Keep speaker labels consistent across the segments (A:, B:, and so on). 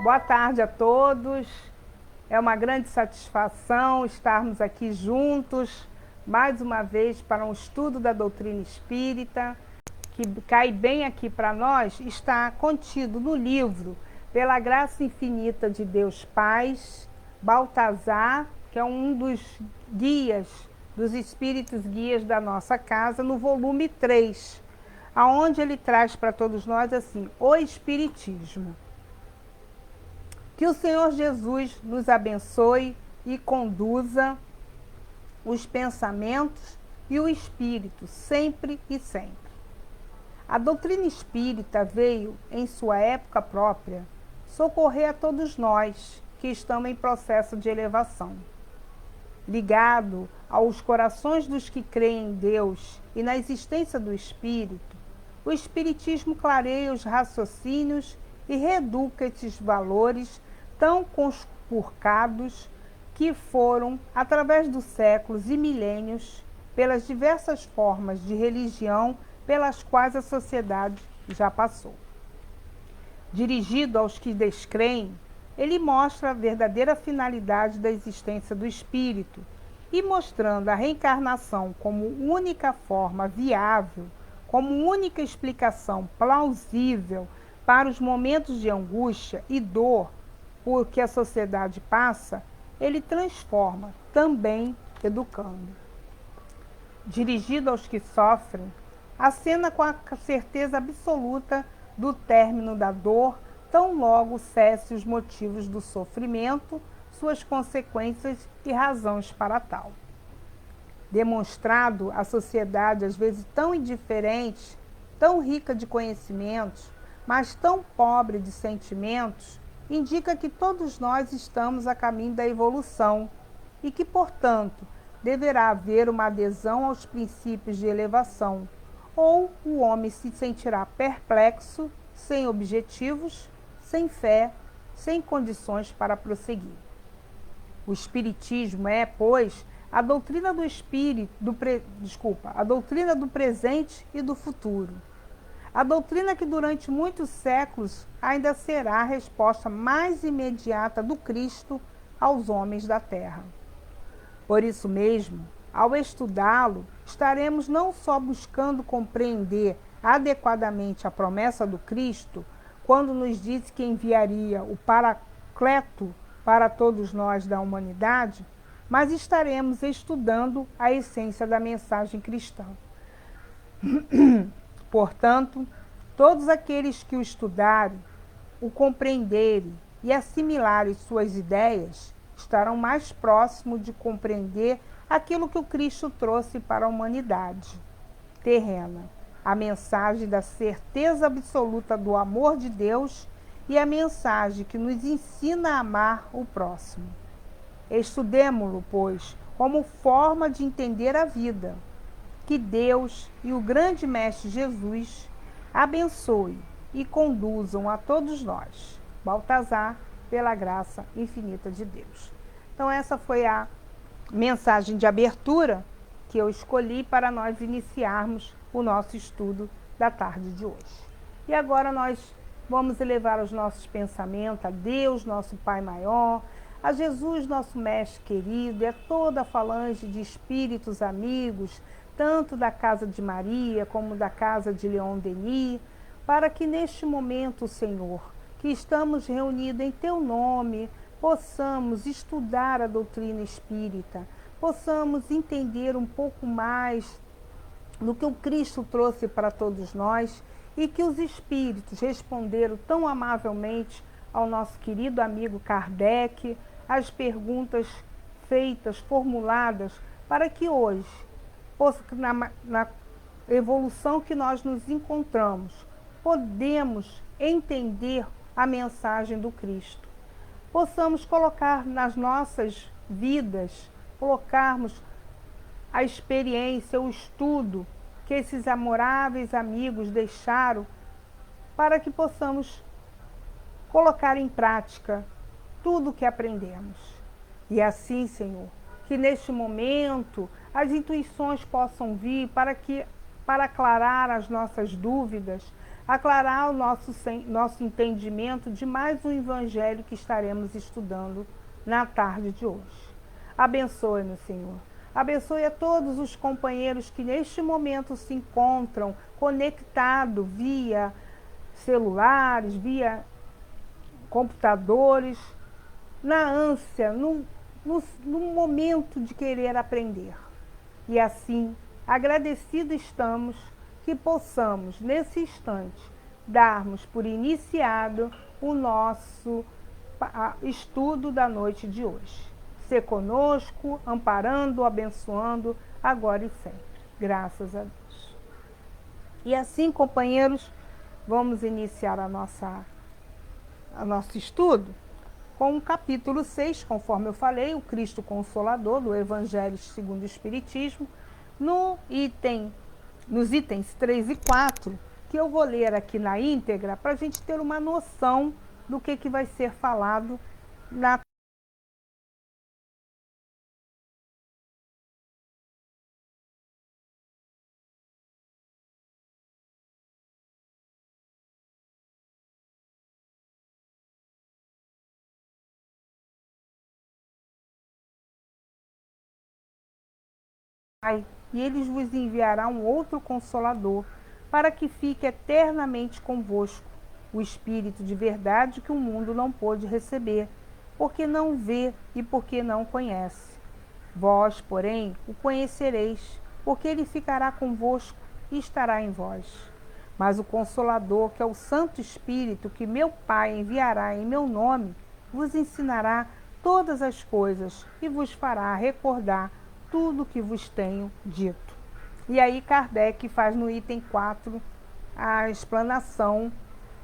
A: Boa tarde a todos. É uma grande satisfação estarmos aqui juntos, mais uma vez, para um estudo da doutrina espírita, que cai bem aqui para nós, está contido no livro Pela Graça Infinita de Deus Pai, Baltazar, que é um dos guias, dos espíritos guias da nossa casa, no volume 3, aonde ele traz para todos nós assim, o Espiritismo. Que o Senhor Jesus nos abençoe e conduza os pensamentos e o espírito, sempre e sempre. A doutrina espírita veio, em sua época própria, socorrer a todos nós que estamos em processo de elevação. Ligado aos corações dos que creem em Deus e na existência do Espírito, o Espiritismo clareia os raciocínios e reeduca esses valores tão conspurcados que foram, através dos séculos e milênios, pelas diversas formas de religião pelas quais a sociedade já passou. Dirigido aos que descreem, ele mostra a verdadeira finalidade da existência do espírito e mostrando a reencarnação como única forma viável, como única explicação plausível para os momentos de angústia e dor por que a sociedade passa, ele transforma, também educando. Dirigido aos que sofrem, acena com a certeza absoluta do término da dor, tão logo cesse os motivos do sofrimento, suas consequências e razões para tal. Demonstrado à sociedade às vezes tão indiferente, tão rica de conhecimentos, mas tão pobre de sentimentos, indica que todos nós estamos a caminho da evolução e que, portanto, deverá haver uma adesão aos princípios de elevação, ou o homem se sentirá perplexo, sem objetivos, sem fé, sem condições para prosseguir. O Espiritismo é, pois, a doutrina do espírito, a doutrina do presente e do futuro. A doutrina que durante muitos séculos ainda será a resposta mais imediata do Cristo aos homens da Terra. Por isso mesmo, ao estudá-lo, estaremos não só buscando compreender adequadamente a promessa do Cristo, quando nos disse que enviaria o Paracleto para todos nós da humanidade, mas estaremos estudando a essência da mensagem cristã. Portanto, todos aqueles que o estudarem, o compreenderem e assimilarem suas ideias, estarão mais próximos de compreender aquilo que o Cristo trouxe para a humanidade terrena, a mensagem da certeza absoluta do amor de Deus e a mensagem que nos ensina a amar o próximo. Estudemo-lo, pois, como forma de entender a vida. Que Deus e o grande Mestre Jesus abençoe e conduzam a todos nós. Baltazar, pela graça infinita de Deus. Então essa foi a mensagem de abertura que eu escolhi para nós iniciarmos o nosso estudo da tarde de hoje. E agora nós vamos elevar os nossos pensamentos a Deus, nosso Pai maior, a Jesus, nosso Mestre querido, e a toda a falange de espíritos amigos, tanto da casa de Maria como da casa de Leon Denis, para que neste momento, Senhor, que estamos reunidos em Teu nome, possamos estudar a doutrina espírita, possamos entender um pouco mais do que o Cristo trouxe para todos nós e que os espíritos responderam tão amavelmente ao nosso querido amigo Kardec, as perguntas feitas, formuladas, para que hoje, na evolução que nós nos encontramos, podemos entender a mensagem do Cristo. Possamos colocar nas nossas vidas, colocarmos a experiência, o estudo que esses amoráveis amigos deixaram para que possamos colocar em prática tudo o que aprendemos. E assim, Senhor, que neste momento as intuições possam vir para aclarar as nossas dúvidas, aclarar o nosso entendimento de mais um evangelho que estaremos estudando na tarde de hoje. Abençoe-nos, Senhor. Abençoe a todos os companheiros que neste momento se encontram conectados via celulares, via computadores, na ânsia, no momento de querer aprender. E assim, agradecidos estamos que possamos, nesse instante, darmos por iniciado o nosso estudo da noite de hoje. Ser conosco, amparando, abençoando, agora e sempre. Graças a Deus. E assim, companheiros, vamos iniciar o nosso estudo com o capítulo 6, conforme eu falei, o Cristo Consolador, do Evangelho segundo o Espiritismo, nos itens 3 e 4, que eu vou ler aqui na íntegra, para a gente ter uma noção do que vai ser falado na Pai, e eles vos enviarão outro Consolador, para que fique eternamente convosco, o Espírito de verdade que o mundo não pôde receber, porque não vê e porque não conhece. Vós, porém, o conhecereis, porque ele ficará convosco e estará em vós. Mas o Consolador, que é o Santo Espírito, que meu Pai enviará em meu nome, vos ensinará todas as coisas e vos fará recordar tudo o que vos tenho dito. E aí Kardec faz no item 4 a explanação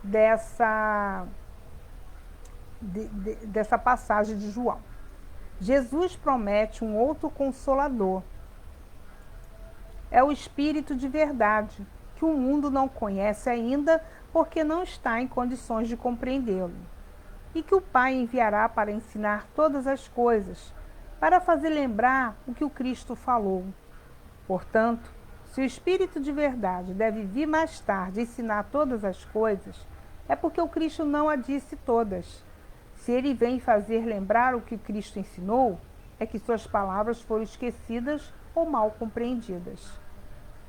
A: dessa passagem de João. Jesus promete um outro Consolador. É o Espírito de verdade, que o mundo não conhece ainda porque não está em condições de compreendê-lo. E que o Pai enviará para ensinar todas as coisas, para fazer lembrar o que o Cristo falou. Portanto, se o Espírito de verdade deve vir mais tarde ensinar todas as coisas, é porque o Cristo não a disse todas. Se ele vem fazer lembrar o que o Cristo ensinou, é que suas palavras foram esquecidas ou mal compreendidas.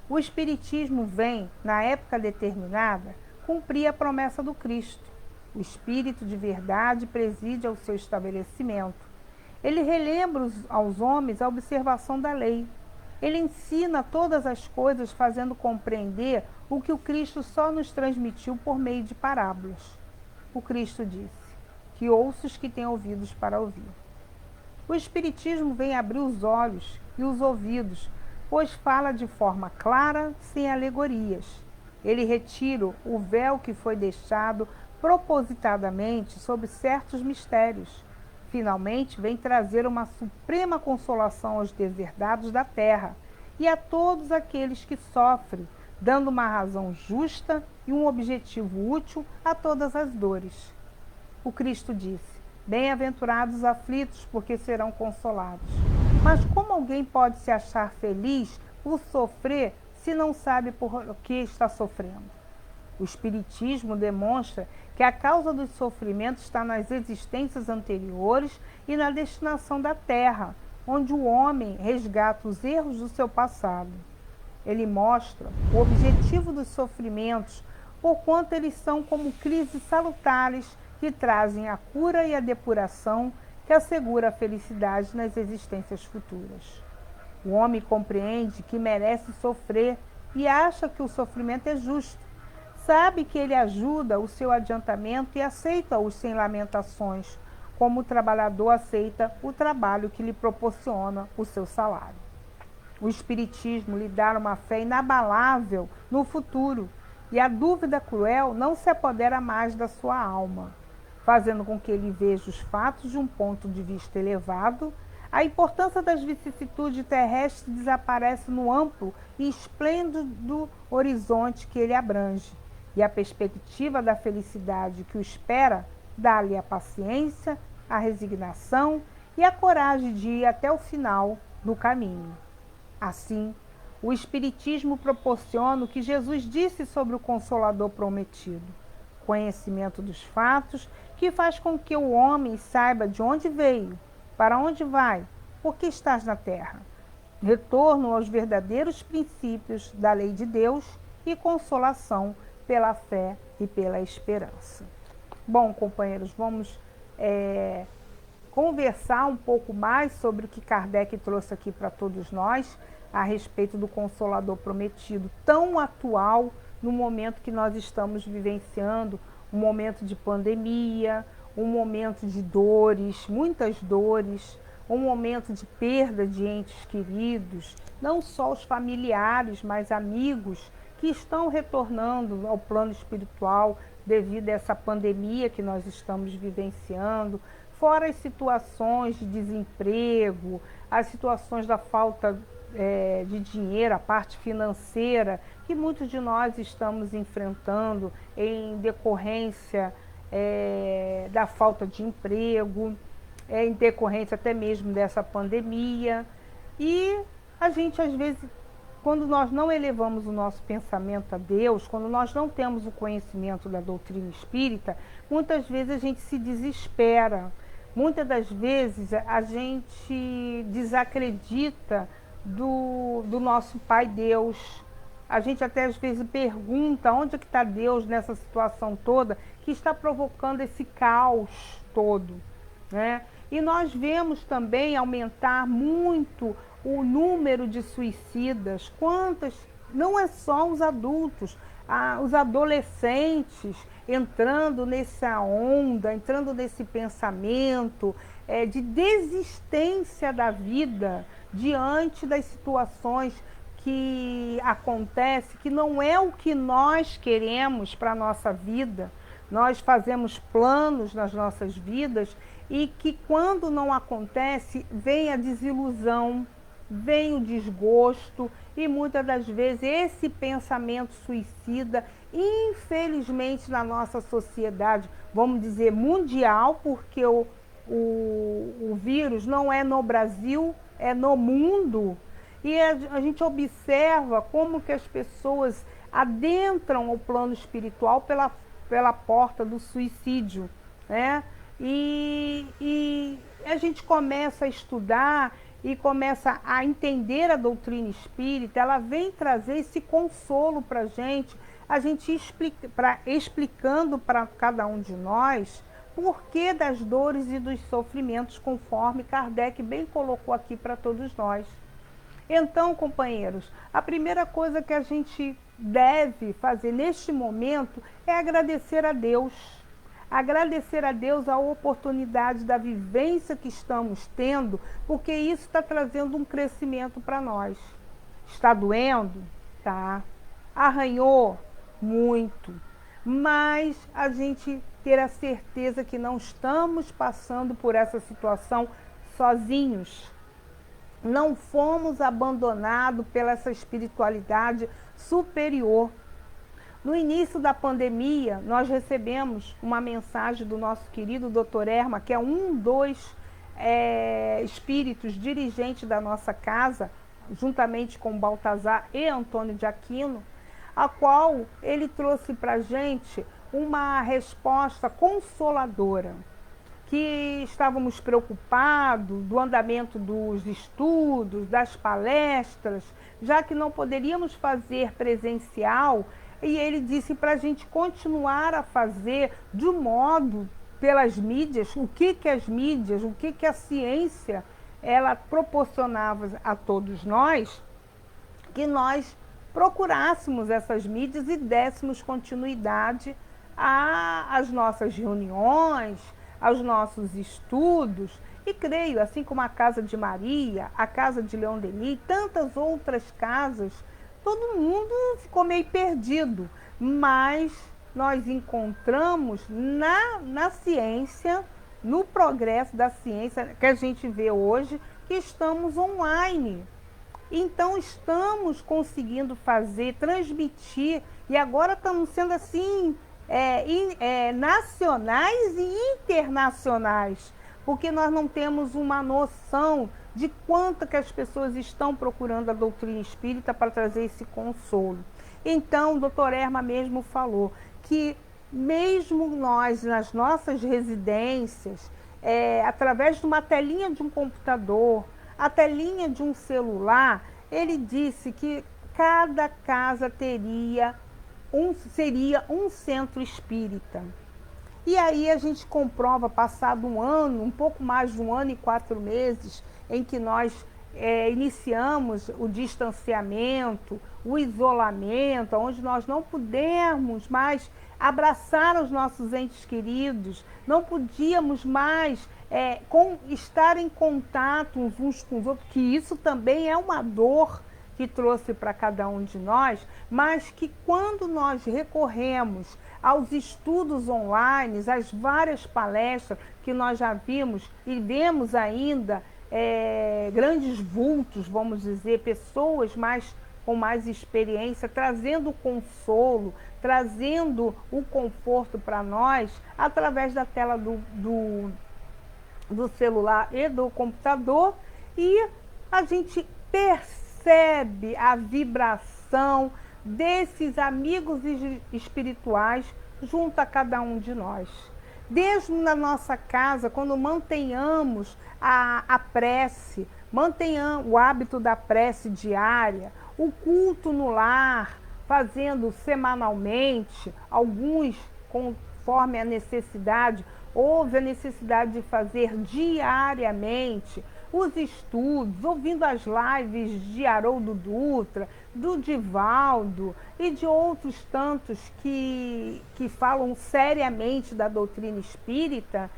A: O Espiritismo vem, na época determinada, cumprir a promessa do Cristo. O Espírito de verdade preside ao seu estabelecimento. Ele relembra aos homens a observação da lei. Ele ensina todas as coisas, fazendo compreender o que o Cristo só nos transmitiu por meio de parábolas. O Cristo disse: que ouça os que têm ouvidos para ouvir. O Espiritismo vem abrir os olhos e os ouvidos, pois fala de forma clara, sem alegorias. Ele retira o véu que foi deixado propositadamente sobre certos mistérios. Finalmente, vem trazer uma suprema consolação aos deserdados da terra e a todos aqueles que sofrem, dando uma razão justa e um objetivo útil a todas as dores. O Cristo disse: bem-aventurados os aflitos, porque serão consolados. Mas como alguém pode se achar feliz por sofrer se não sabe por que está sofrendo? O Espiritismo demonstra que a causa dos sofrimentos está nas existências anteriores e na destinação da Terra, onde o homem resgata os erros do seu passado. Ele mostra o objetivo dos sofrimentos, porquanto eles são como crises salutares que trazem a cura e a depuração que assegura a felicidade nas existências futuras. O homem compreende que merece sofrer e acha que o sofrimento é justo. Sabe que ele ajuda o seu adiantamento e aceita-o sem lamentações, como o trabalhador aceita o trabalho que lhe proporciona o seu salário. O Espiritismo lhe dá uma fé inabalável no futuro, e a dúvida cruel não se apodera mais da sua alma, fazendo com que ele veja os fatos de um ponto de vista elevado. A importância das vicissitudes terrestres desaparece no amplo e esplêndido horizonte que ele abrange, e a perspectiva da felicidade que o espera dá-lhe a paciência, a resignação e a coragem de ir até o final do caminho. Assim, O Espiritismo proporciona o que Jesus disse sobre o Consolador prometido: conhecimento dos fatos, que faz com que o homem saiba de onde veio, para onde vai, por que estás na terra. Retorno aos verdadeiros princípios da lei de Deus e consolação pela fé e pela esperança. Bom, companheiros, vamos conversar um pouco mais sobre o que Kardec trouxe aqui para todos nós a respeito do Consolador prometido, tão atual no momento que nós estamos vivenciando, um momento de pandemia, um momento de dores, muitas dores, um momento de perda de entes queridos, não só os familiares, mas amigos que estão retornando ao plano espiritual devido a essa pandemia que nós estamos vivenciando, fora as situações de desemprego, as situações da falta de dinheiro, a parte financeira, que muitos de nós estamos enfrentando em decorrência da falta de emprego, em decorrência até mesmo dessa pandemia. E a gente, às vezes, quando nós não elevamos o nosso pensamento a Deus, quando nós não temos o conhecimento da doutrina espírita, muitas vezes a gente se desespera. Muitas das vezes a gente desacredita do nosso Pai Deus. A gente até às vezes pergunta onde é que está Deus nessa situação toda que está provocando esse caos todo, né? E nós vemos também aumentar muito o número de suicidas. Não é só os adultos, os adolescentes entrando nessa onda, entrando nesse pensamento de desistência da vida diante das situações que acontecem, que não é o que nós queremos para a nossa vida. Nós fazemos planos nas nossas vidas e que quando não acontece, vem a desilusão, vem o desgosto e muitas das vezes esse pensamento suicida, infelizmente na nossa sociedade, vamos dizer mundial, porque o vírus não é no Brasil, é no mundo, e a gente observa como que as pessoas adentram o plano espiritual pela porta do suicídio, né? E a gente começa a estudar e começa a entender a doutrina espírita. Ela vem trazer esse consolo para a gente explicando para cada um de nós por que das dores e dos sofrimentos, conforme Kardec bem colocou aqui para todos nós. Então, companheiros, a primeira coisa que a gente deve fazer neste momento é agradecer a Deus. Agradecer a Deus a oportunidade da vivência que estamos tendo, porque isso está trazendo um crescimento para nós. Está doendo? Tá. Arranhou? Muito. Mas a gente ter a certeza que não estamos passando por essa situação sozinhos. Não fomos abandonados pela essa espiritualidade superior. No início da pandemia, nós recebemos uma mensagem do nosso querido Dr. Erma, que é um dos espíritos dirigentes da nossa casa, juntamente com Baltazar e Antônio de Aquino, a qual ele trouxe para a gente uma resposta consoladora, que estávamos preocupados do andamento dos estudos, das palestras, já que não poderíamos fazer presencial. E ele disse para a gente continuar a fazer de modo pelas mídias, o que as mídias, o que a ciência, ela proporcionava a todos nós, que nós procurássemos essas mídias e dessemos continuidade às nossas reuniões, aos nossos estudos. E creio, assim como a Casa de Maria, a Casa de Leon Denis e tantas outras casas, todo mundo ficou meio perdido, mas nós encontramos na ciência, no progresso da ciência que a gente vê hoje, que estamos online. Então estamos conseguindo fazer, transmitir, e agora estamos sendo assim, nacionais e internacionais, porque nós não temos uma noção de quanto que as pessoas estão procurando a doutrina espírita para trazer esse consolo. Então, o doutor Erma mesmo falou que mesmo nós, nas nossas residências, através de uma telinha de um computador, a telinha de um celular, ele disse que cada casa seria um centro espírita. E aí a gente comprova, passado um ano, um pouco mais de 1 ano e 4 meses, em que nós iniciamos o distanciamento, o isolamento, onde nós não pudemos mais abraçar os nossos entes queridos, não podíamos mais estar em contato uns com os outros, que isso também é uma dor que trouxe para cada um de nós, mas que quando nós recorremos aos estudos online, às várias palestras que nós já vimos e vemos ainda, grandes vultos, vamos dizer, pessoas com mais experiência, trazendo consolo, trazendo o conforto para nós, através da tela do celular e do computador, e a gente percebe a vibração desses amigos espirituais junto a cada um de nós. Desde na nossa casa, quando mantenhamos a prece, mantenhamos o hábito da prece diária, o culto no lar, fazendo semanalmente, alguns conforme a necessidade, houve a necessidade de fazer diariamente, os estudos, ouvindo as lives de Haroldo Dutra, do Divaldo e de outros tantos que falam seriamente da doutrina espírita,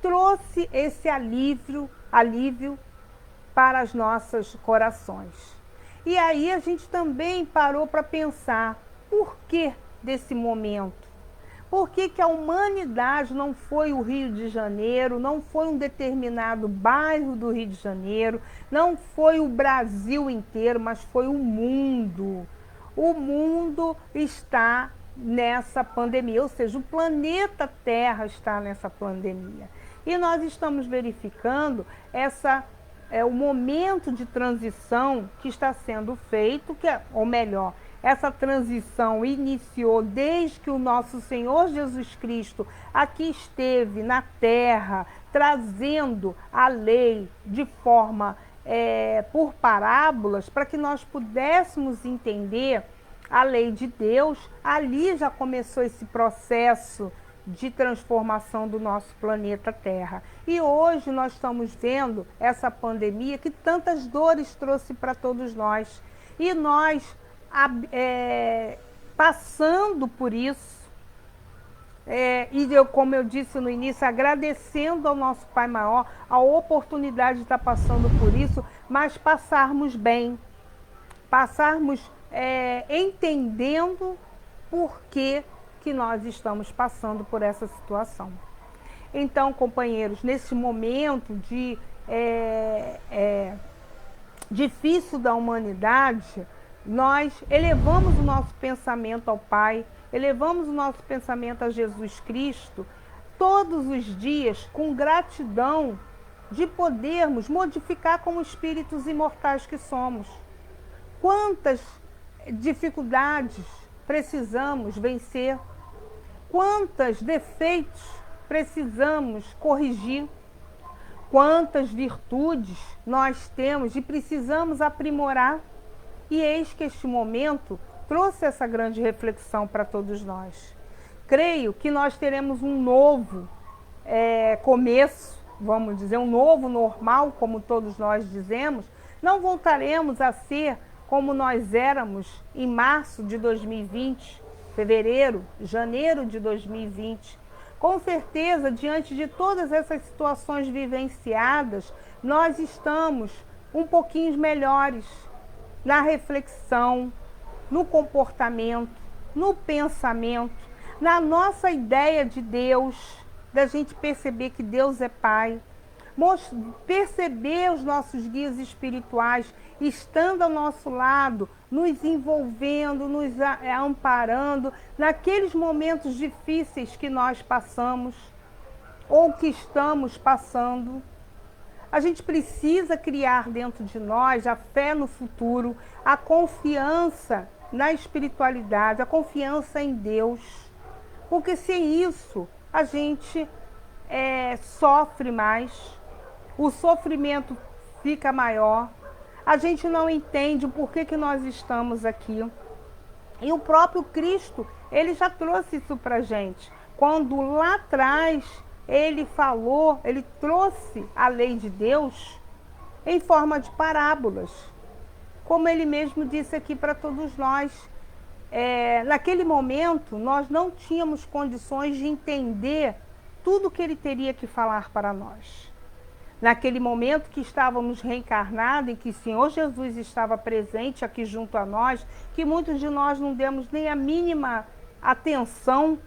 A: trouxe esse alívio para os nossos corações. E aí a gente também parou para pensar, por que desse momento? Por que a humanidade não foi o Rio de Janeiro, não foi um determinado bairro do Rio de Janeiro, não foi o Brasil inteiro, mas foi o mundo. O mundo está nessa pandemia, ou seja, o planeta Terra está nessa pandemia. E nós estamos verificando o momento de transição que está sendo feito, ou melhor, essa transição iniciou desde que o nosso Senhor Jesus Cristo aqui esteve na Terra, trazendo a lei de forma por parábolas, para que nós pudéssemos entender a lei de Deus. Ali já começou esse processo de transformação do nosso planeta Terra. E hoje nós estamos vendo essa pandemia que tantas dores trouxe para todos nós. E nós passando por isso, como eu disse no início, agradecendo ao nosso Pai Maior a oportunidade de estar passando por isso, mas passarmos bem, passarmos entendendo por que nós estamos passando por essa situação. Então, companheiros, nesse momento difícil da humanidade, nós elevamos o nosso pensamento ao Pai, elevamos o nosso pensamento a Jesus Cristo, todos os dias, com gratidão de podermos modificar como espíritos imortais que somos. Quantas dificuldades precisamos vencer, quantos defeitos precisamos corrigir, quantas virtudes nós temos e precisamos aprimorar. E eis que este momento trouxe essa grande reflexão para todos nós. Creio que nós teremos um novo começo, vamos dizer, um novo normal, como todos nós dizemos. Não voltaremos a ser como nós éramos em março de 2020, fevereiro, janeiro de 2020. Com certeza, diante de todas essas situações vivenciadas, nós estamos um pouquinho melhores na reflexão, no comportamento, no pensamento, na nossa ideia de Deus, da gente perceber que Deus é Pai, perceber os nossos guias espirituais estando ao nosso lado, nos envolvendo, nos amparando naqueles momentos difíceis que nós passamos ou que estamos passando. A gente precisa criar dentro de nós a fé no futuro, a confiança na espiritualidade, a confiança em Deus. Porque sem isso, a gente sofre mais, o sofrimento fica maior, a gente não entende o porquê que nós estamos aqui. E o próprio Cristo, ele já trouxe isso para a gente. Quando lá atrás ele falou, ele trouxe a lei de Deus em forma de parábolas. Como ele mesmo disse aqui para todos nós. Naquele momento, nós não tínhamos condições de entender tudo que ele teria que falar para nós. Naquele momento que estávamos reencarnados e que o Senhor Jesus estava presente aqui junto a nós, que muitos de nós não demos nem a mínima atenção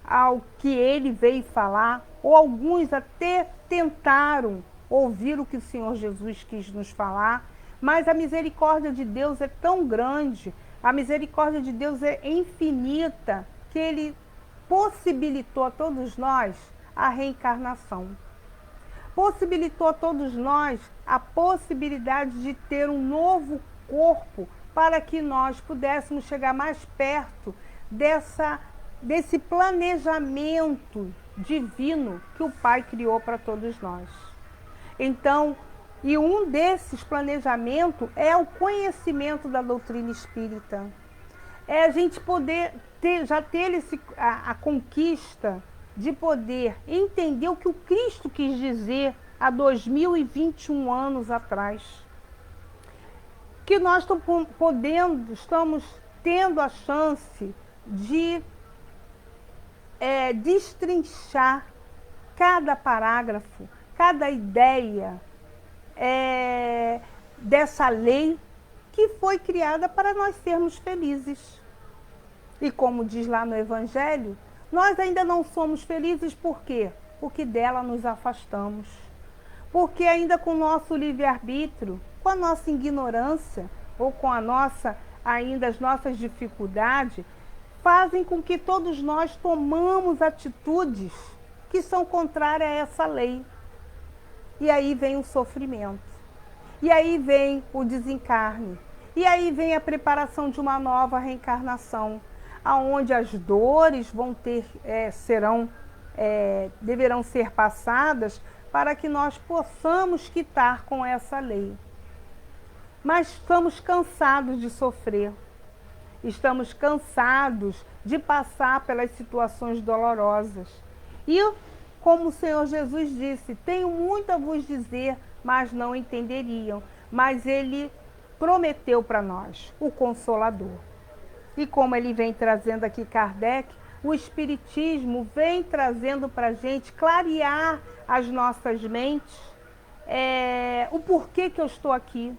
A: ao que ele veio falar, ou alguns até tentaram ouvir o que o Senhor Jesus quis nos falar, mas a misericórdia de Deus é tão grande, a misericórdia de Deus é infinita, que ele possibilitou a todos nós a reencarnação. Possibilitou a todos nós a possibilidade de ter um novo corpo para que nós pudéssemos chegar mais perto desse planejamento divino que o Pai criou para todos nós. Então, e um desses planejamentos é o conhecimento da doutrina espírita. É a gente poder já ter a conquista de poder entender o que o Cristo quis dizer há 2021 anos atrás. Que nós estamos tendo a chance de destrinchar cada parágrafo, cada ideia dessa lei que foi criada para nós sermos felizes. E como diz lá no Evangelho, nós ainda não somos felizes por quê? Porque dela nos afastamos. Porque ainda com o nosso livre-arbítrio, com a nossa ignorância, ou com ainda as nossas dificuldades, fazem com que todos nós tomamos atitudes que são contrárias a essa lei. E aí vem o sofrimento. E aí vem o desencarne. E aí vem a preparação de uma nova reencarnação, aonde as dores deverão ser passadas para que nós possamos quitar com essa lei. Mas estamos cansados de sofrer, estamos cansados de passar pelas situações dolorosas. E, como o Senhor Jesus disse, tenho muito a vos dizer, mas não entenderiam. Mas ele prometeu para nós o Consolador. E como ele vem trazendo aqui Kardec, o Espiritismo vem trazendo para a gente clarear as nossas mentes, o porquê que eu estou aqui,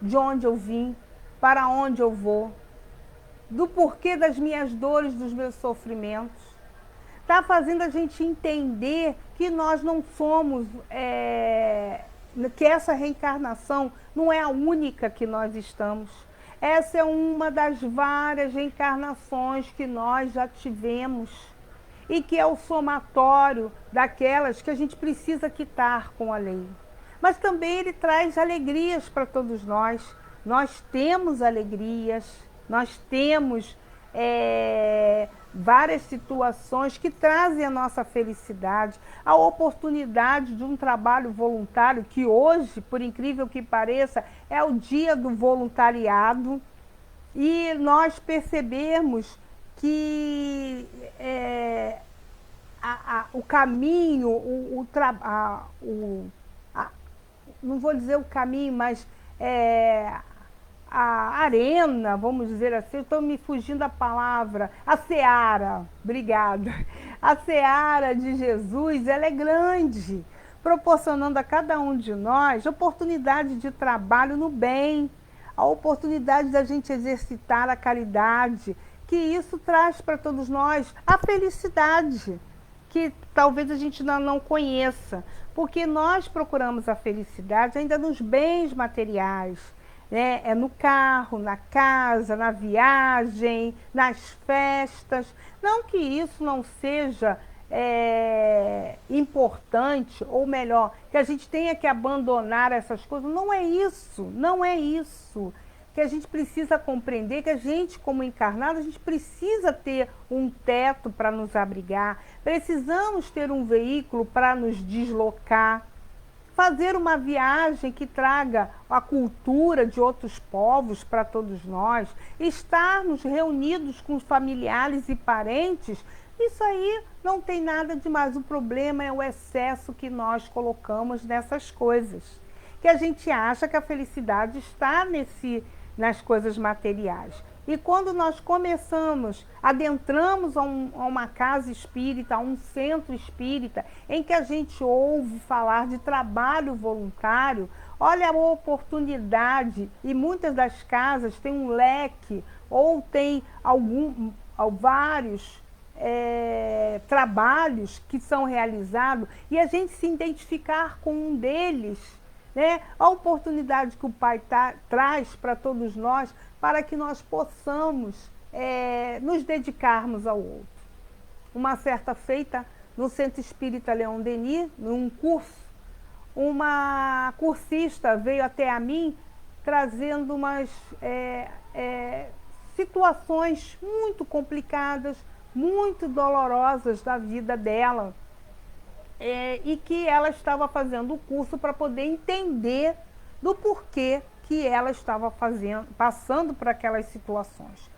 A: de onde eu vim, para onde eu vou, do porquê das minhas dores, dos meus sofrimentos. Está fazendo a gente entender que nós não somos, que essa reencarnação não é a única que nós estamos. Essa é uma das várias reencarnações que nós já tivemos e que é o somatório daquelas que a gente precisa quitar com a lei. Mas também ele traz alegrias para todos nós. Nós temos alegrias, nós temos várias situações que trazem a nossa felicidade, a oportunidade de um trabalho voluntário, que hoje, por incrível que pareça, é o dia do voluntariado, e nós percebemos que o caminho, não vou dizer o caminho, mas a arena, vamos dizer assim, estou me fugindo da palavra, a seara, obrigada. A seara de Jesus, ela é grande, proporcionando a cada um de nós oportunidade de trabalho no bem, a oportunidade da gente exercitar a caridade, que isso traz para todos nós a felicidade, que talvez a gente não conheça, porque nós procuramos a felicidade ainda nos bens materiais, né? É no carro, na casa, na viagem, nas festas. Não que isso não seja importante, ou melhor, que a gente tenha que abandonar essas coisas. Não é isso, não é isso. Que a gente precisa compreender que a gente, como encarnado, a gente precisa ter um teto para nos abrigar, precisamos ter um veículo para nos deslocar, fazer uma viagem que traga a cultura de outros povos para todos nós, estarmos reunidos com os familiares e parentes. Isso aí não tem nada de mais. O problema é o excesso que nós colocamos nessas coisas. Que a gente acha que a felicidade está nas coisas materiais. E quando nós adentramos a uma casa espírita, a um centro espírita, em que a gente ouve falar de trabalho voluntário, olha a oportunidade, e muitas das casas têm um leque, ou tem vários trabalhos que são realizados, e a gente se identificar com um deles, né? A oportunidade que o Pai traz para todos nós, para que nós possamos nos dedicarmos ao outro. Uma certa feita, no Centro Espírita Leon Denis, num curso, uma cursista veio até a mim trazendo umas situações muito complicadas, muito dolorosas da vida dela, e que ela estava fazendo o curso para poder entender do porquê que ela estava passando por aquelas situações.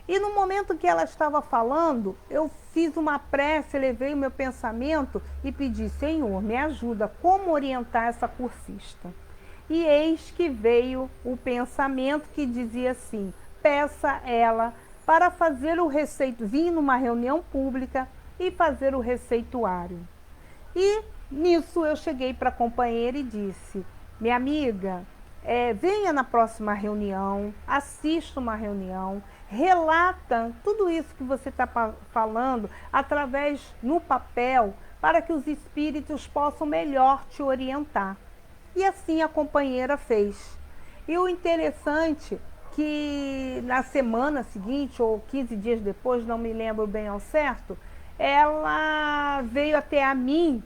A: E no momento que ela estava falando, eu fiz uma prece, elevei o meu pensamento e pedi: Senhor, me ajuda, como orientar essa cursista? E eis que veio o pensamento que dizia assim: peça ela para fazer o receituário, vir numa reunião pública e fazer o receituário. E nisso eu cheguei para a companheira e disse: minha amiga, venha na próxima reunião, assista uma reunião, relata tudo isso que você está falando no papel, para que os espíritos possam melhor te orientar. E assim a companheira fez. E o interessante que na semana seguinte, ou 15 dias depois, não me lembro bem ao certo, ela veio até a mim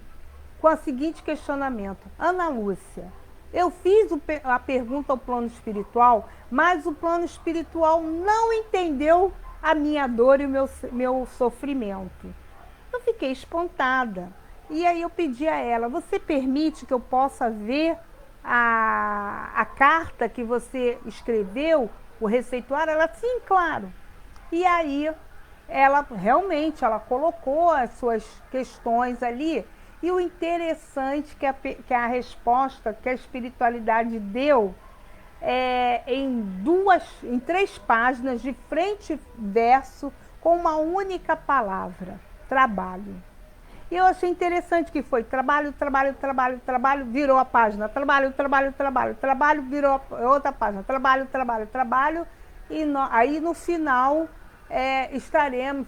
A: com o seguinte questionamento: Ana Lúcia, eu fiz a pergunta ao plano espiritual, mas o plano espiritual não entendeu a minha dor e o meu sofrimento. Eu fiquei espantada. E aí eu pedi a ela: você permite que eu possa ver a carta que você escreveu, o receituário? Ela: sim, claro. E aí ela realmente colocou as suas questões ali, e o interessante que a resposta que a espiritualidade deu em 3 páginas, de frente e verso, com uma única palavra: trabalho. E eu achei interessante que foi trabalho, trabalho, trabalho, trabalho, virou a página, trabalho, trabalho, trabalho, trabalho, virou outra página, trabalho, trabalho, trabalho, e aí no final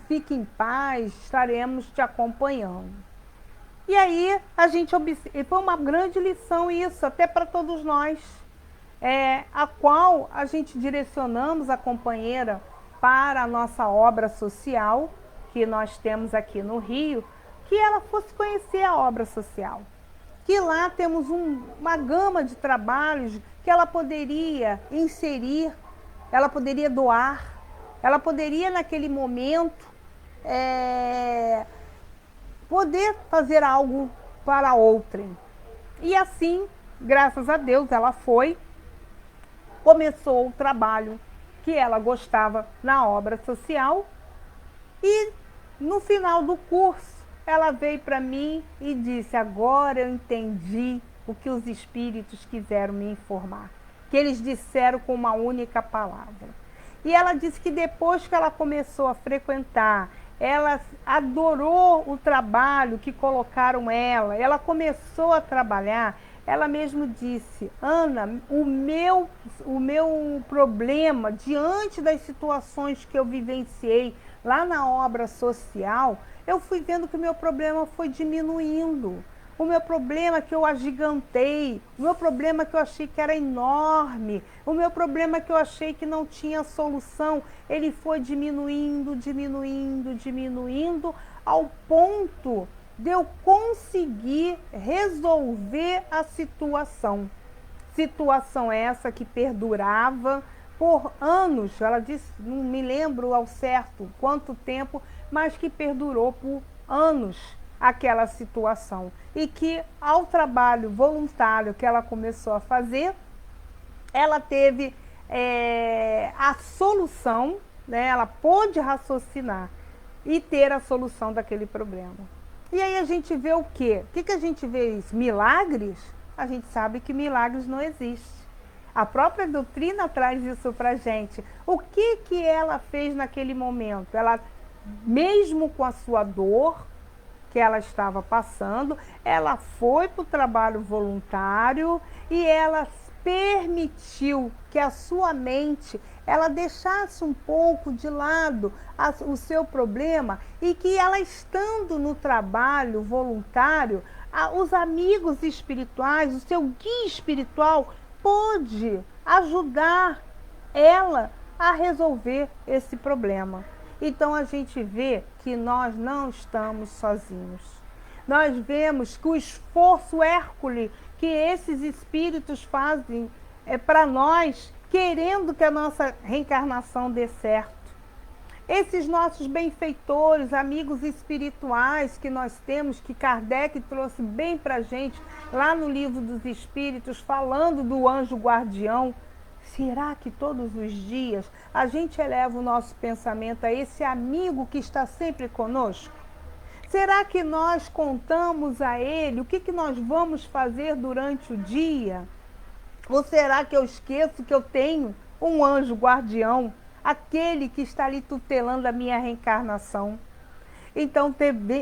A: fique em paz, estaremos te acompanhando. E aí foi uma grande lição isso, até para todos nós, a qual a gente direcionamos a companheira para a nossa obra social, que nós temos aqui no Rio, que ela fosse conhecer a obra social. Que lá temos uma gama de trabalhos que ela poderia inserir, ela poderia doar, ela poderia naquele momento poder fazer algo para outrem. E assim, graças a Deus, ela começou o trabalho que ela gostava na obra social, e no final do curso ela veio para mim e disse: agora eu entendi o que os espíritos quiseram me informar, que eles disseram com uma única palavra. E ela disse que depois que ela começou a frequentar, ela adorou o trabalho que colocaram ela começou a trabalhar. Ela mesmo disse: Ana, o meu problema, diante das situações que eu vivenciei lá na obra social, eu fui vendo que o meu problema foi diminuindo. o meu problema que eu agigantei, o meu problema que eu achei que era enorme, o meu problema que eu achei que não tinha solução, ele foi diminuindo, diminuindo, diminuindo, ao ponto de eu conseguir resolver a situação. Situação essa que perdurava por anos, ela disse, não me lembro ao certo quanto tempo, mas que perdurou por anos aquela situação. E que ao trabalho voluntário que ela começou a fazer, ela teve a solução, né? Ela pôde raciocinar e ter a solução daquele problema. E aí a gente vê o quê? O que a gente vê isso? Milagres? A gente sabe que milagres não existem. A própria doutrina traz isso para a gente. O que ela fez naquele momento? Ela, mesmo com a sua dor que ela estava passando, ela foi para o trabalho voluntário e ela permitiu que a sua mente ela deixasse um pouco de lado o seu problema e que ela, estando no trabalho voluntário, os amigos espirituais, o seu guia espiritual pôde ajudar ela a resolver esse problema. Então a gente vê que nós não estamos sozinhos. Nós vemos que o esforço hércules que esses espíritos fazem para nós, querendo que a nossa reencarnação dê certo. Esses nossos benfeitores, amigos espirituais que nós temos, que Kardec trouxe bem para a gente, lá no Livro dos Espíritos, falando do anjo guardião, será que todos os dias a gente eleva o nosso pensamento a esse amigo que está sempre conosco? Será que nós contamos a ele o que nós vamos fazer durante o dia? Ou será que eu esqueço que eu tenho um anjo guardião, aquele que está ali tutelando a minha reencarnação? Então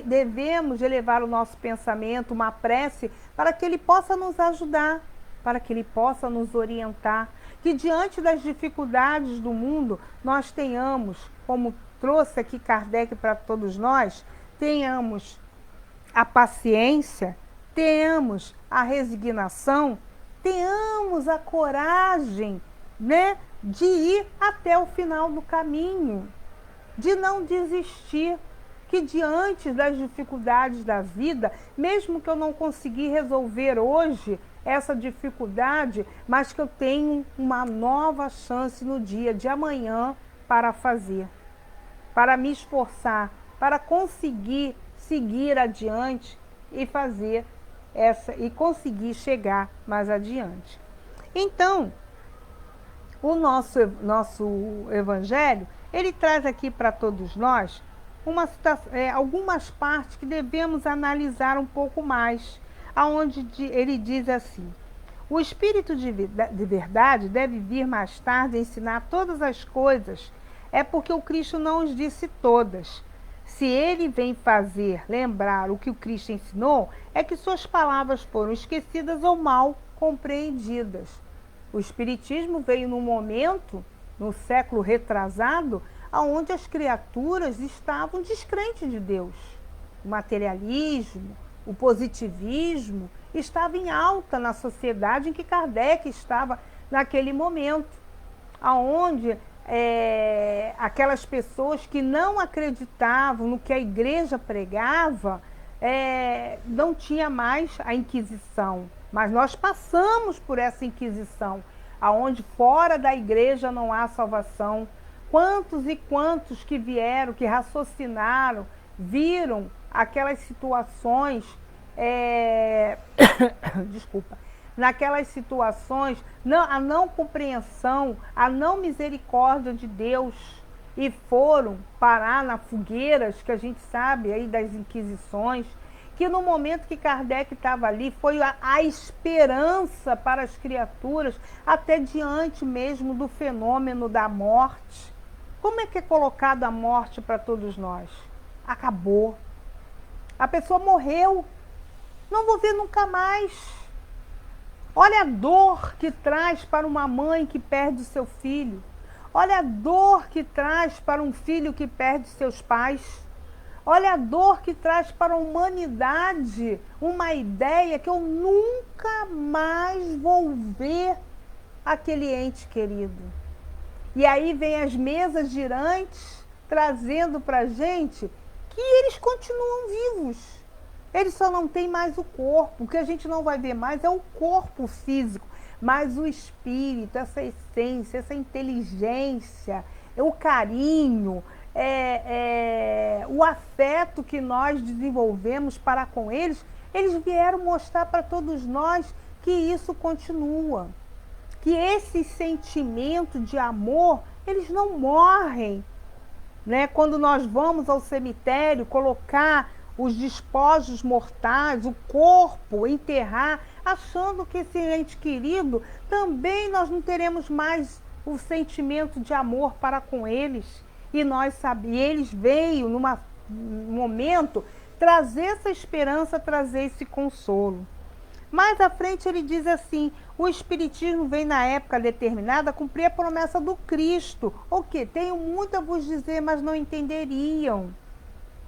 A: devemos elevar o nosso pensamento, uma prece, para que ele possa nos ajudar, para que ele possa nos orientar, que diante das dificuldades do mundo, nós tenhamos, como trouxe aqui Kardec para todos nós, tenhamos a paciência, tenhamos a resignação, tenhamos a coragem, né, de ir até o final do caminho, de não desistir, que diante das dificuldades da vida, mesmo que eu não conseguir resolver hoje essa dificuldade, mas que eu tenho uma nova chance no dia de amanhã para fazer, para me esforçar, para conseguir seguir adiante e fazer e conseguir chegar mais adiante. Então, o nosso evangelho, ele traz aqui para todos nós algumas partes que devemos analisar um pouco mais, aonde ele diz assim: o Espírito de verdade deve vir mais tarde ensinar todas as coisas, é porque o Cristo não os disse todas. Se ele vem fazer lembrar o que o Cristo ensinou, é que suas palavras foram esquecidas ou mal compreendidas. O Espiritismo veio num momento, no século retrasado, onde as criaturas estavam descrentes de Deus. O materialismo, o positivismo estava em alta na sociedade em que Kardec estava naquele momento, onde aquelas pessoas que não acreditavam no que a igreja pregava, não tinha mais a Inquisição. Mas nós passamos por essa Inquisição, aonde fora da igreja não há salvação. Quantos e quantos que vieram, que raciocinaram, viram aquelas situações, desculpa, naquelas situações, a não compreensão, a não misericórdia de Deus, e foram parar nas fogueiras, que a gente sabe aí das Inquisições, que no momento que Kardec estava ali, foi a esperança para as criaturas, até diante mesmo do fenômeno da morte. Como é que é colocada a morte para todos nós? Acabou. A pessoa morreu. Não vou ver nunca mais. Olha a dor que traz para uma mãe que perde o seu filho. Olha a dor que traz para um filho que perde seus pais. Olha a dor que traz para a humanidade uma ideia que eu nunca mais vou ver aquele ente querido. E aí vem as mesas girantes trazendo para a gente que eles continuam vivos. Eles só não têm mais o corpo. O que a gente não vai ver mais é o corpo físico, mas o espírito, essa essência, essa inteligência, o carinho, o afeto que nós desenvolvemos para com eles, eles vieram mostrar para todos nós que isso continua. Que esse sentimento de amor, eles não morrem. Né? Quando nós vamos ao cemitério colocar os despojos mortais, o corpo, enterrar, achando que esse ente querido, também nós não teremos mais o sentimento de amor para com eles. E nós sabemos, eles veio num momento trazer essa esperança, trazer esse consolo. Mais à frente ele diz assim, o Espiritismo vem na época determinada a cumprir a promessa do Cristo. O que? Tenho muito a vos dizer, mas não entenderiam.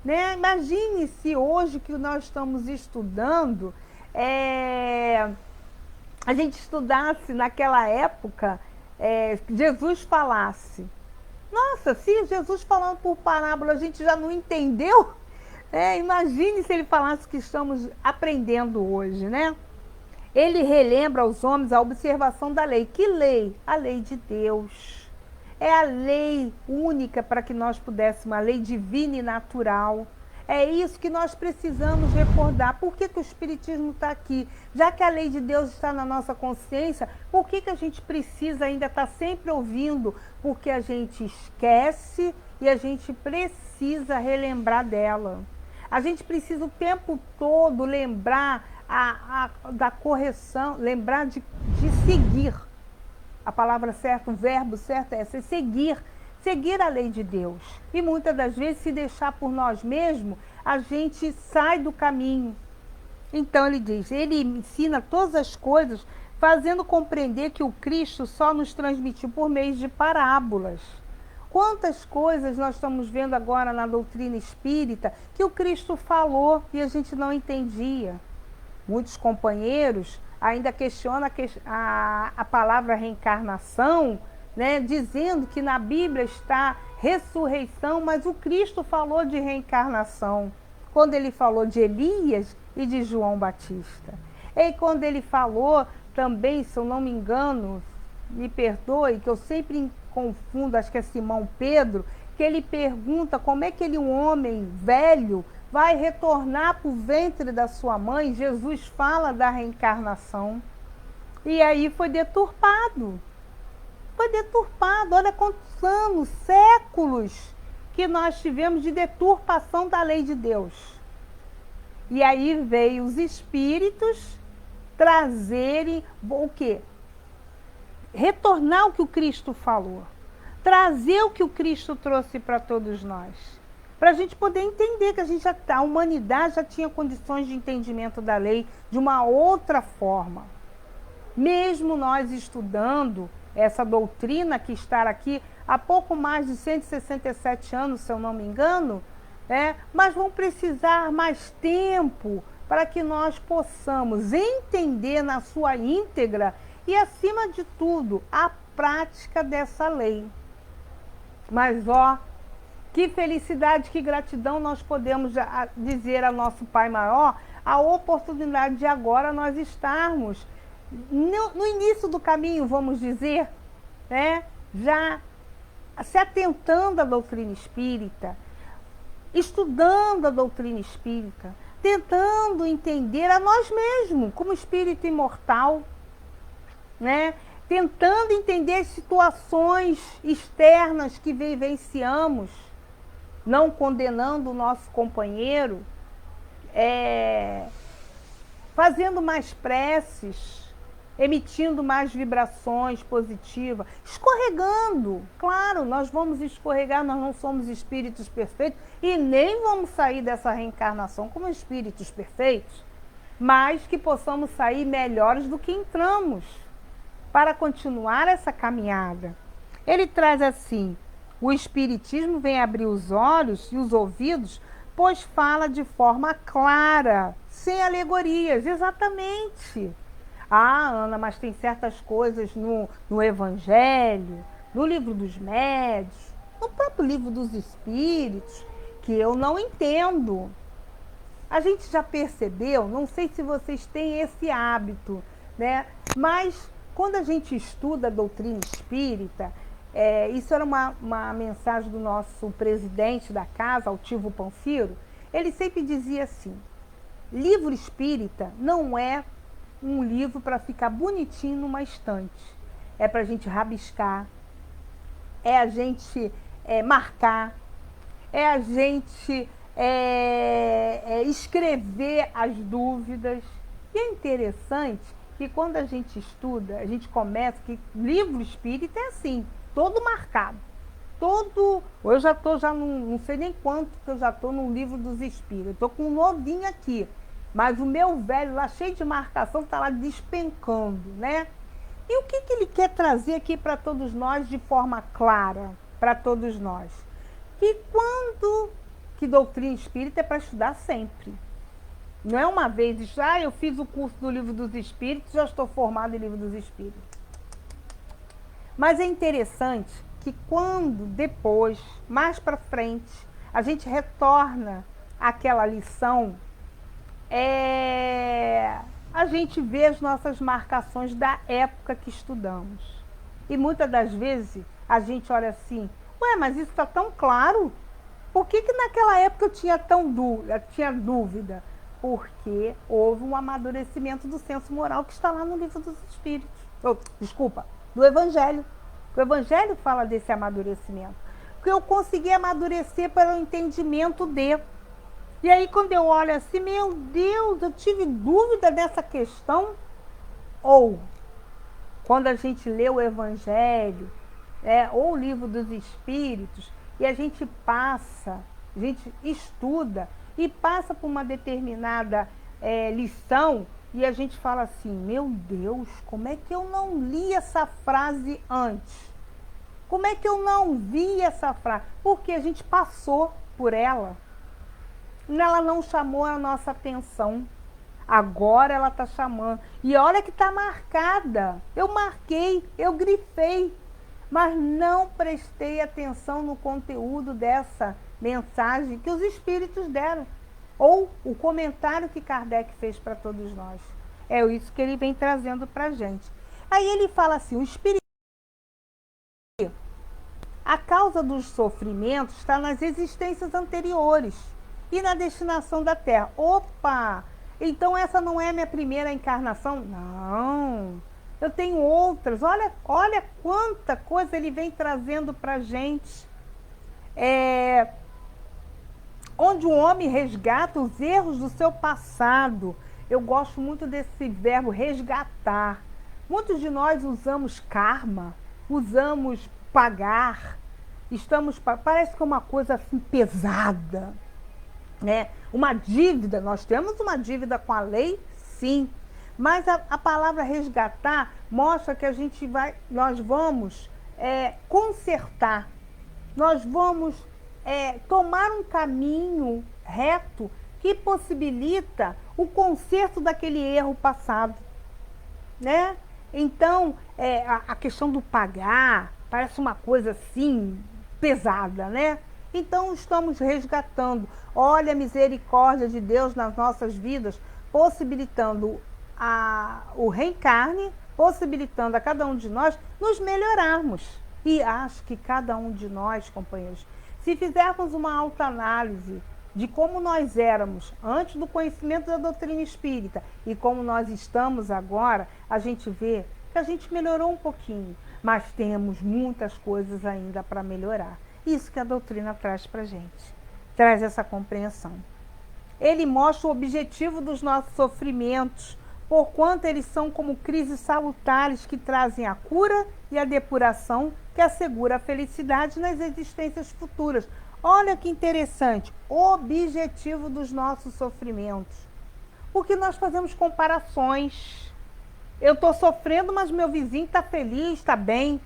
A: Né? Imagine se hoje que nós estamos estudando, a gente estudasse naquela época, Jesus falasse. Nossa, se Jesus falando por parábola a gente já não entendeu, imagine se ele falasse o que estamos aprendendo hoje, né? Ele relembra aos homens a observação da lei. Que lei? A lei de Deus. É a lei única para que nós pudéssemos, a lei divina e natural. É isso que nós precisamos recordar. Por que o Espiritismo está aqui? Já que a lei de Deus está na nossa consciência, por que a gente precisa ainda estar sempre ouvindo? Porque a gente esquece e a gente precisa relembrar dela. A gente precisa o tempo todo lembrar da correção, lembrar de seguir. A palavra certa, o verbo certo é essa, seguir a lei de Deus. E muitas das vezes, se deixar por nós mesmos, a gente sai do caminho. Então ele diz, ele ensina todas as coisas, fazendo compreender que o Cristo só nos transmitiu por meio de parábolas. Quantas coisas nós estamos vendo agora na doutrina espírita que o Cristo falou e a gente não entendia. Muitos companheiros ainda questionam a palavra reencarnação, né, dizendo que na Bíblia está ressurreição, mas o Cristo falou de reencarnação, quando ele falou de Elias e de João Batista. E quando ele falou também, se eu não me engano, me perdoe, que eu sempre confundo, acho que é Simão Pedro, que ele pergunta como é que ele, um homem velho, vai retornar para o ventre da sua mãe. Jesus fala da reencarnação. E aí foi deturpado. Foi deturpado. Olha quantos anos, séculos que nós tivemos de deturpação da lei de Deus. E aí veio os espíritos trazerem o quê? Retornar o que o Cristo falou. Trazer o que o Cristo trouxe para todos nós. Para a gente poder entender que a humanidade já tinha condições de entendimento da lei de uma outra forma. Mesmo nós estudando essa doutrina que está aqui há pouco mais de 167 anos, se eu não me engano, mas vão precisar mais tempo para que nós possamos entender na sua íntegra e, acima de tudo, a prática dessa lei. Mas, que felicidade, que gratidão nós podemos dizer a nosso Pai Maior a oportunidade de agora nós estarmos no início do caminho, vamos dizer, já se atentando à doutrina espírita, estudando a doutrina espírita, tentando entender a nós mesmos como espírito imortal, tentando entender as situações externas que vivenciamos, não condenando o nosso companheiro, fazendo mais preces, emitindo mais vibrações positivas, escorregando. Claro, nós vamos escorregar, nós não somos espíritos perfeitos e nem vamos sair dessa reencarnação como espíritos perfeitos, mas que possamos sair melhores do que entramos, para continuar essa caminhada. Ele traz assim, o Espiritismo vem abrir os olhos e os ouvidos pois fala de forma clara, sem alegorias. Exatamente. Ah, Ana, mas tem certas coisas no Evangelho, no Livro dos Médiuns, no próprio Livro dos Espíritos, que eu não entendo. A gente já percebeu, não sei se vocês têm esse hábito, né? Mas quando a gente estuda a doutrina espírita, isso era uma mensagem do nosso presidente da casa, Altivo Panfiro, ele sempre dizia assim: livro espírita não é um livro para ficar bonitinho numa estante. É para a gente rabiscar, é a gente marcar, é a gente escrever as dúvidas. E é interessante que quando a gente estuda, a gente começa, que livro espírita é assim, todo marcado. Eu já estou, não sei nem quanto que eu já estou no Livro dos Espíritos. Estou com um novinho aqui, mas o meu velho lá, cheio de marcação, está lá despencando, né? E o que ele quer trazer aqui para todos nós de forma clara, para todos nós? Que doutrina espírita é para estudar sempre. Não é uma vez, eu fiz o curso do Livro dos Espíritos, já estou formado em Livro dos Espíritos. Mas é interessante que quando depois, mais para frente, a gente retorna àquela lição, a gente vê as nossas marcações da época que estudamos. E muitas das vezes a gente olha assim, mas isso está tão claro? Por que naquela época eu tinha dúvida? Porque houve um amadurecimento do senso moral que está lá no Livro dos Espíritos. Do Evangelho. O Evangelho fala desse amadurecimento. Porque eu consegui amadurecer para o entendimento de. E aí quando eu olho assim, meu Deus, eu tive dúvida nessa questão. Ou, quando a gente lê o Evangelho, ou o Livro dos Espíritos, e a gente estuda e passa por uma determinada lição, e a gente fala assim, meu Deus, como é que eu não li essa frase antes? Como é que eu não vi essa frase? Porque a gente passou por ela. Ela não chamou a nossa atenção. Agora ela está chamando. E olha que está marcada. Eu marquei, eu grifei, mas não prestei atenção no conteúdo dessa mensagem que os espíritos deram. Ou o comentário que Kardec fez para todos nós. É isso que ele vem trazendo para a gente. Aí ele fala assim, o espírito, a causa dos sofrimentos está nas existências anteriores e na destinação da Terra. Opa! Então essa não é a minha primeira encarnação? Não. Eu tenho outras. Olha quanta coisa ele vem trazendo para a gente. Onde o homem resgata os erros do seu passado. Eu gosto muito desse verbo resgatar. Muitos de nós usamos karma, usamos pagar. Parece que é uma coisa assim pesada, né? Uma dívida, nós temos uma dívida com a lei, sim. Mas a palavra resgatar mostra que nós vamos consertar. Nós vamos tomar um caminho reto que possibilita o conserto daquele erro passado, né? Então, a questão do pagar parece uma coisa assim pesada, né? Então, estamos resgatando. Olha a misericórdia de Deus nas nossas vidas, possibilitando o reencarne, possibilitando a cada um de nós nos melhorarmos. E acho que cada um de nós, companheiros, se fizermos uma autoanálise de como nós éramos antes do conhecimento da doutrina espírita e como nós estamos agora, a gente vê que a gente melhorou um pouquinho, mas temos muitas coisas ainda para melhorar. Isso que a doutrina traz para a gente, traz essa compreensão. Ele mostra o objetivo dos nossos sofrimentos, porquanto eles são como crises salutares que trazem a cura e a depuração que assegura a felicidade nas existências futuras. Olha que interessante, o objetivo dos nossos sofrimentos. Porque nós fazemos comparações. Eu estou sofrendo, mas meu vizinho está feliz, está bem.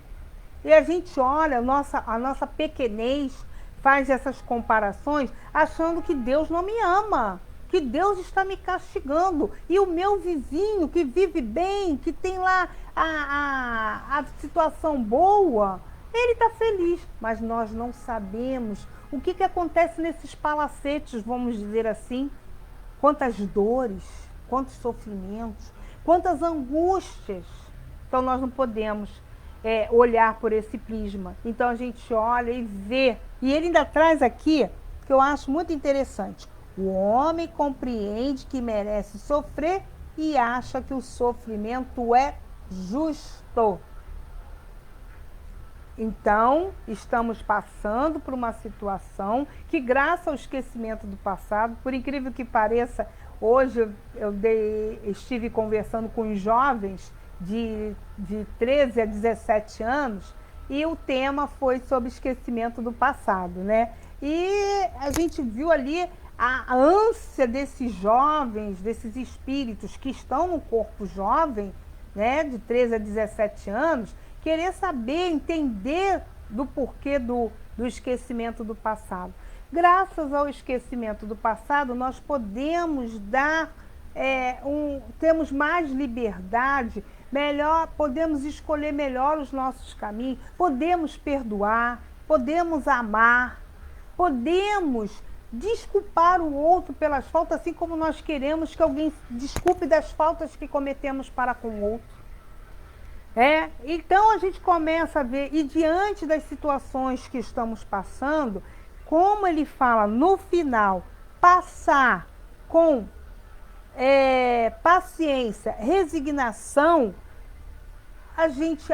A: E a gente olha a nossa pequenez, faz essas comparações achando que Deus não me ama, que Deus está me castigando. E o meu vizinho que vive bem, que tem lá a situação boa, ele está feliz. Mas nós não sabemos o que acontece nesses palacetes, vamos dizer assim. Quantas dores, quantos sofrimentos, quantas angústias. Então nós não podemos olhar por esse prisma. Então a gente olha e vê. E ele ainda traz aqui, que eu acho muito interessante. O homem compreende que merece sofrer e acha que o sofrimento é justo. Então, estamos passando por uma situação que, graças ao esquecimento do passado, por incrível que pareça, hoje eu estive conversando com os jovens de 13 a 17 anos e o tema foi sobre esquecimento do passado, né? E a gente viu ali a ânsia desses jovens, desses espíritos que estão no corpo jovem, né, de 13 a 17 anos, querer saber, entender do porquê do esquecimento do passado. Graças ao esquecimento do passado, nós podemos temos mais liberdade, podemos escolher melhor os nossos caminhos, podemos perdoar, podemos amar, podemos desculpar o outro pelas faltas, assim como nós queremos que alguém desculpe das faltas que cometemos para com o outro. Então a gente começa a ver, e diante das situações que estamos passando, como ele fala no final, passar com paciência, resignação, a gente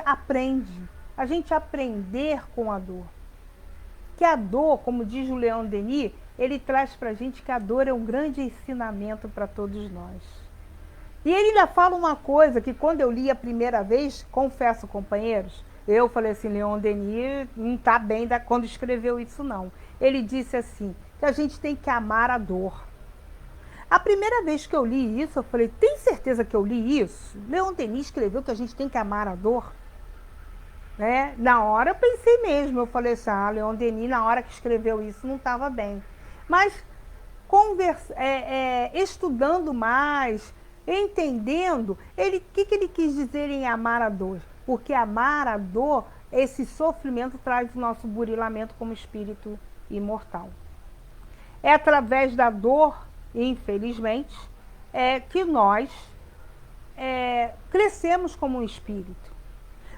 A: aprender com a dor. Que a dor, como diz o Leon Denis, ele traz para a gente que a dor é um grande ensinamento para todos nós. E ele ainda fala uma coisa que quando eu li a primeira vez, confesso, companheiros, eu falei assim, Leon Denis não está bem quando escreveu isso não. Ele disse assim, que a gente tem que amar a dor. A primeira vez que eu li isso, eu falei, tem certeza que eu li isso? Leon Denis escreveu que a gente tem que amar a dor? Na hora eu pensei mesmo, eu falei assim, Leon Denis na hora que escreveu isso não estava bem. Mas estudando mais, entendendo, o que ele quis dizer em amar a dor? Porque amar a dor, esse sofrimento traz o nosso burilamento como espírito imortal. É através da dor, infelizmente, que nós crescemos como um espírito.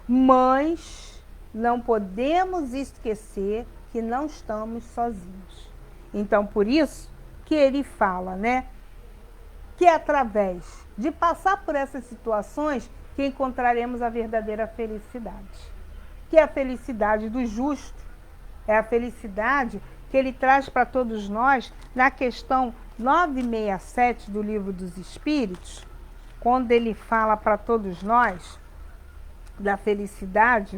A: Mas não podemos esquecer que não estamos sozinhos. Então, por isso que ele fala, que é através de passar por essas situações que encontraremos a verdadeira felicidade. Que é a felicidade do justo, é a felicidade que ele traz para todos nós na questão 967 do Livro dos Espíritos, quando ele fala para todos nós da felicidade,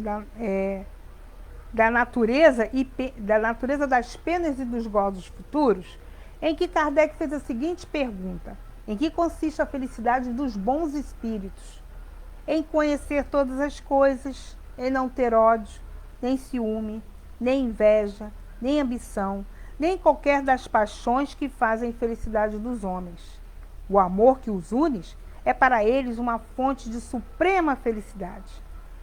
A: da natureza das penas e dos gozos futuros, em que Kardec fez a seguinte pergunta: em que consiste a felicidade dos bons espíritos? Em conhecer todas as coisas, em não ter ódio, nem ciúme, nem inveja, nem ambição, nem qualquer das paixões que fazem a felicidade dos homens. O amor que os une é para eles uma fonte de suprema felicidade.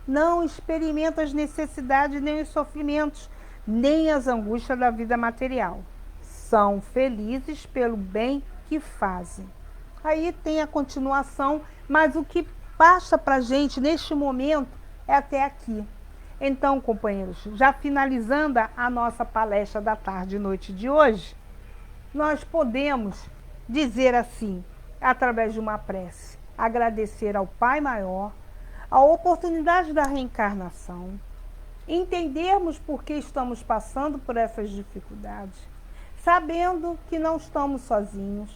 A: Não experimentam as necessidades, nem os sofrimentos, nem as angústias da vida material. São felizes pelo bem que fazem. Aí tem a continuação, mas o que passa para a gente neste momento é até aqui. Então, companheiros, já finalizando a nossa palestra da tarde e noite de hoje, nós podemos dizer assim, através de uma prece, agradecer ao Pai Maior, a oportunidade da reencarnação, entendermos por que estamos passando por essas dificuldades, sabendo que não estamos sozinhos,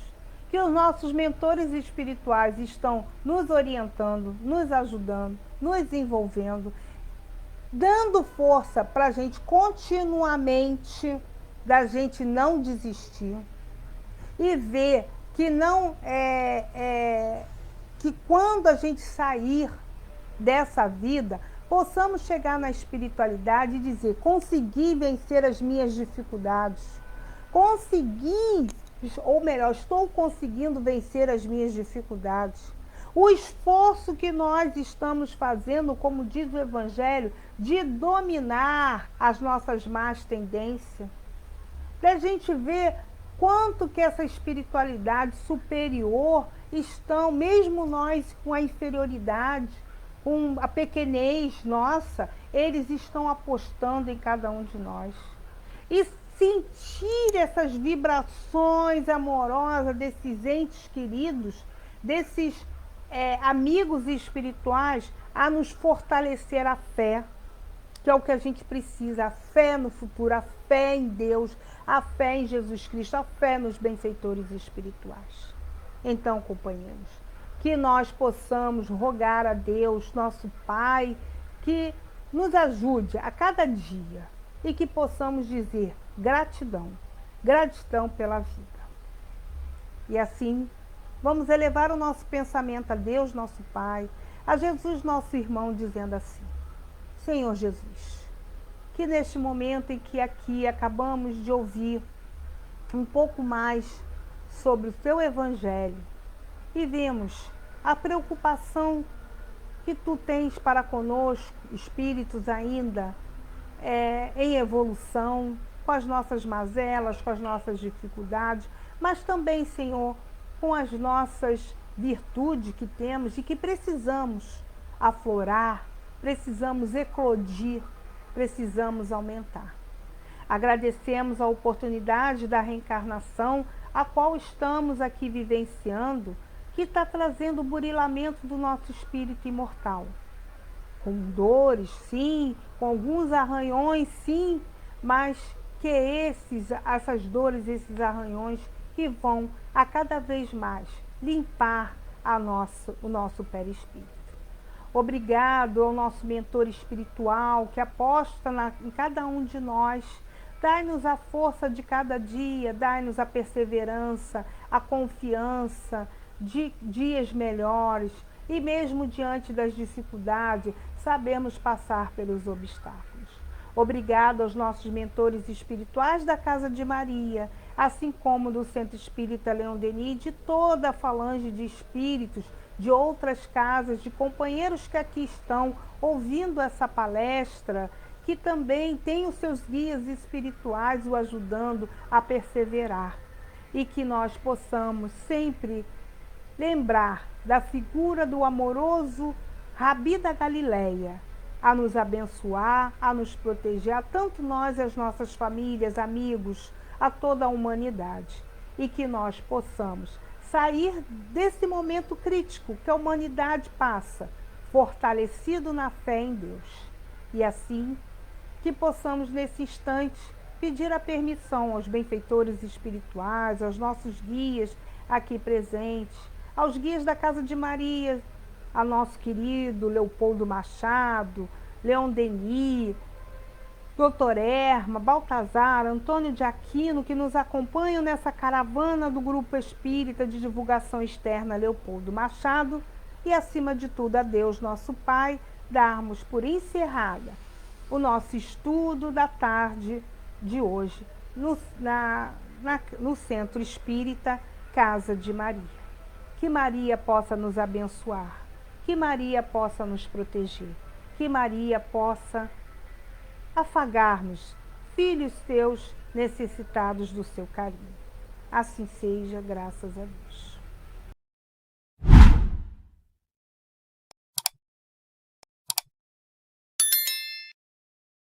A: que os nossos mentores espirituais estão nos orientando, nos ajudando, nos envolvendo, dando força para a gente continuamente, da gente não desistir e ver que que quando a gente sair dessa vida, possamos chegar na espiritualidade e dizer: consegui vencer as minhas dificuldades, consegui, ou melhor, estou conseguindo vencer as minhas dificuldades. O esforço que nós estamos fazendo, como diz o Evangelho, de dominar as nossas más tendências, para a gente ver quanto que essa espiritualidade superior estão, mesmo nós com a inferioridade, com a pequenez nossa, eles estão apostando em cada um de nós. E sentir essas vibrações amorosas desses entes queridos, desses amigos espirituais, a nos fortalecer a fé, que é o que a gente precisa, a fé no futuro, a fé em Deus, a fé em Jesus Cristo, a fé nos benfeitores espirituais. Então, companheiros, que nós possamos rogar a Deus, nosso Pai, que nos ajude a cada dia e que possamos dizer gratidão, gratidão pela vida. E assim, vamos elevar o nosso pensamento a Deus, nosso Pai, a Jesus, nosso irmão, dizendo assim: Senhor Jesus, que neste momento em que aqui acabamos de ouvir um pouco mais sobre o Teu Evangelho e vemos a preocupação que Tu tens para conosco, espíritos ainda em evolução, com as nossas mazelas, com as nossas dificuldades, mas também, Senhor, com as nossas virtudes que temos e que precisamos aflorar, precisamos eclodir, precisamos aumentar. Agradecemos a oportunidade da reencarnação, a qual estamos aqui vivenciando, que está trazendo o burilamento do nosso espírito imortal. Com dores, sim, com alguns arranhões, sim, mas que essas dores, esses arranhões, que vão a cada vez mais limpar o nosso perispírito. Obrigado ao nosso mentor espiritual que aposta em cada um de nós. Dai-nos a força de cada dia, dai-nos a perseverança, a confiança de dias melhores e mesmo diante das dificuldades, sabemos passar pelos obstáculos. Obrigado aos nossos mentores espirituais da Casa de Maria, assim como do Centro Espírita Leon Denis, de toda a falange de espíritos de outras casas, de companheiros que aqui estão ouvindo essa palestra, que também tem os seus guias espirituais o ajudando a perseverar. E que nós possamos sempre lembrar da figura do amoroso Rabi da Galileia, a nos abençoar, a nos proteger, a tanto nós e as nossas famílias, amigos, a toda a humanidade. E que nós possamos sair desse momento crítico que a humanidade passa, fortalecido na fé em Deus. E assim, que possamos nesse instante pedir a permissão aos benfeitores espirituais, aos nossos guias aqui presentes, aos guias da Casa de Maria, a nosso querido Leopoldo Machado, Leon Denis, Dr. Erma, Baltazar, Antônio de Aquino, que nos acompanham nessa caravana do Grupo Espírita de Divulgação Externa Leopoldo Machado, e acima de tudo a Deus nosso Pai, darmos por encerrada o nosso estudo da tarde de hoje no Centro Espírita Casa de Maria. Que Maria possa nos abençoar, que Maria possa nos proteger, que Maria possa afagar-nos, filhos teus necessitados do seu carinho. Assim seja, graças a Deus.